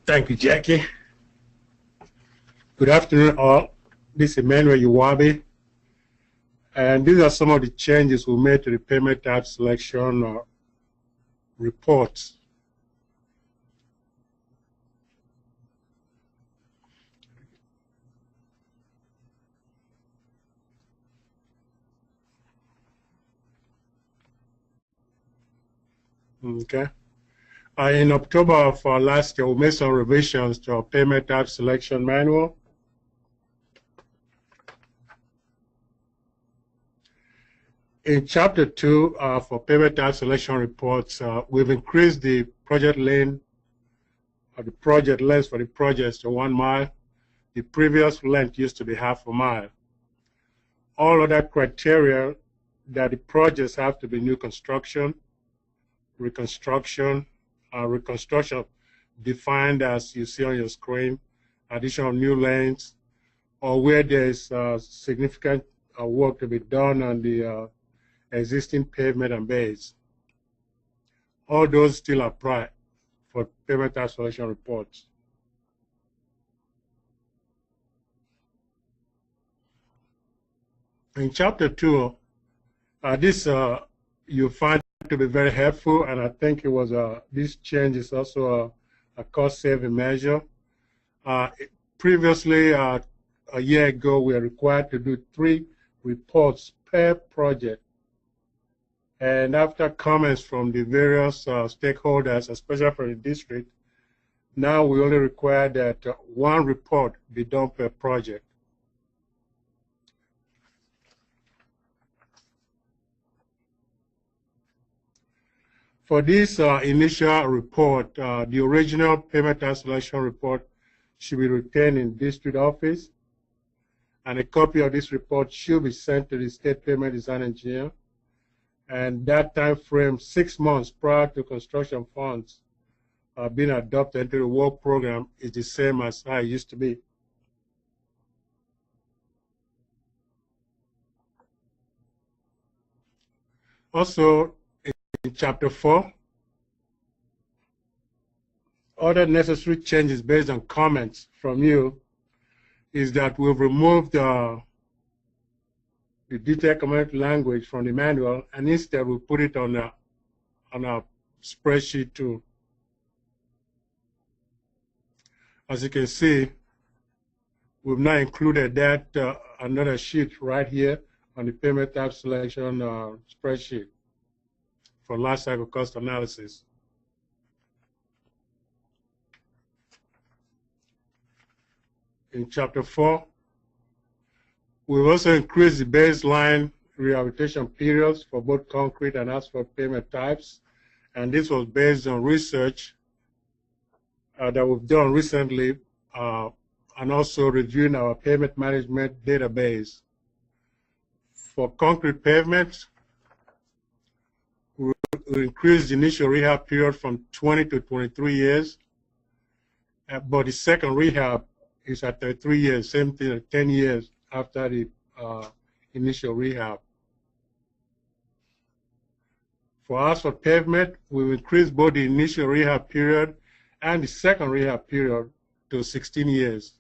Thank you, Jackie. Good afternoon, all. This is Emmanuel Uwabi, and these are some of the changes we made to the payment type selection reports. Okay. In October of last year, we made some revisions to our payment type selection manual. In Chapter 2 for payment type selection reports, we've increased the project length or the project length for the projects to 1 mile. The previous length used to be half a mile. All other criteria that the projects have to be new construction, reconstruction defined as you see on your screen, addition of new lanes, or where there's significant work to be done on the existing pavement and bays. All those still apply for payment type selection reports. In Chapter 2, this you find to be very helpful, and I think it was this change is also a cost-saving measure. Previously, a year ago, we were required to do 3 reports per project, and after comments from the various stakeholders, especially from the district, now we only require that 1 report be done per project. For this initial report, the original payment type selection report should be retained in district office, and a copy of this report should be sent to the state payment design engineer. And that time frame, 6 months prior to construction funds being adopted into the work program, is the same as how it used to be. Also, in Chapter 4, other necessary changes based on comments from you is that we've removed the detailed comment language from the manual, and instead we put it on our spreadsheet too. As you can see, we've now included that another sheet right here on the payment type selection spreadsheet for life cycle cost analysis. In Chapter 4, we've also increased the baseline rehabilitation periods for both concrete and asphalt pavement types, and this was based on research that we've done recently and also reviewing our pavement management database. For concrete pavements, we increased the initial rehab period from 20 to 23 years, but the second rehab is at 33 years, same thing, 10 years after the initial rehab. For asphalt pavement, we've increased both the initial rehab period and the second rehab period to 16 years.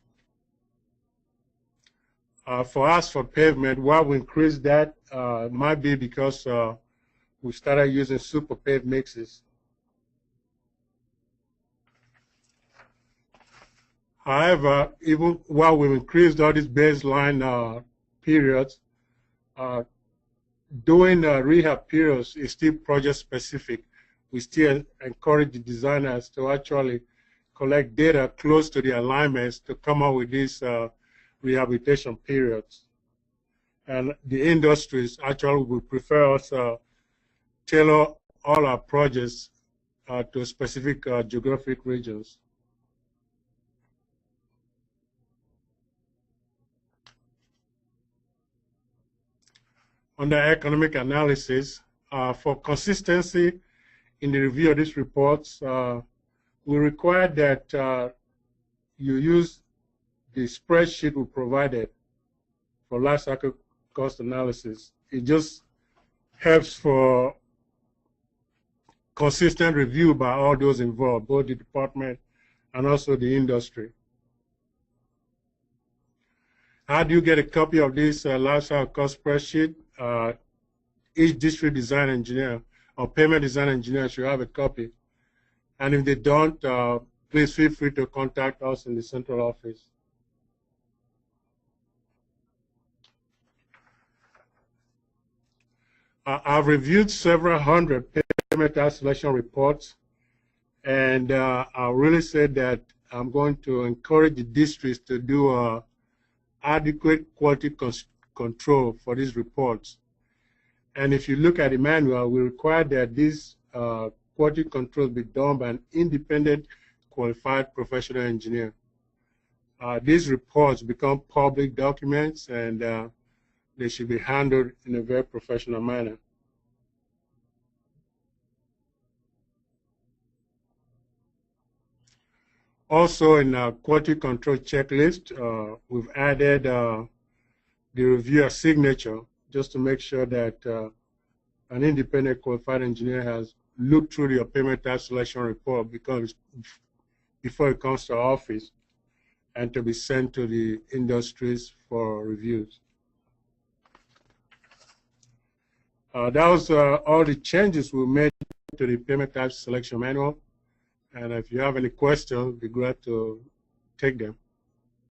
For asphalt pavement, why we increased that might be because we started using super paved mixes. However, even while we've increased all these baseline periods, doing rehab periods is still project specific. We still encourage the designers to actually collect data close to the alignments to come up with these rehabilitation periods. And the industries actually would prefer us tailor all our projects to specific geographic regions. Under economic analysis, for consistency in the review of these reports, we require that you use the spreadsheet we provided for life cycle cost analysis. It just helps for consistent review by all those involved, both the department and also the industry. How do you get a copy of this lifecycle cost spreadsheet? Each district design engineer or payment design engineer should have a copy. And if they don't, please feel free to contact us in the central office. I've reviewed several hundred payment type selection reports, and I really said that I'm going to encourage the districts to do adequate quality control for these reports. And if you look at the manual, we require that these quality control be done by an independent, qualified professional engineer. These reports become public documents, and they should be handled in a very professional manner. Also, in our quality control checklist, we've added the reviewer signature just to make sure that an independent qualified engineer has looked through the payment type selection report before it comes to our office and to be sent to the industries for reviews. That was all the changes we made to the payment type selection manual. And if you have any questions, we'd be glad to take them.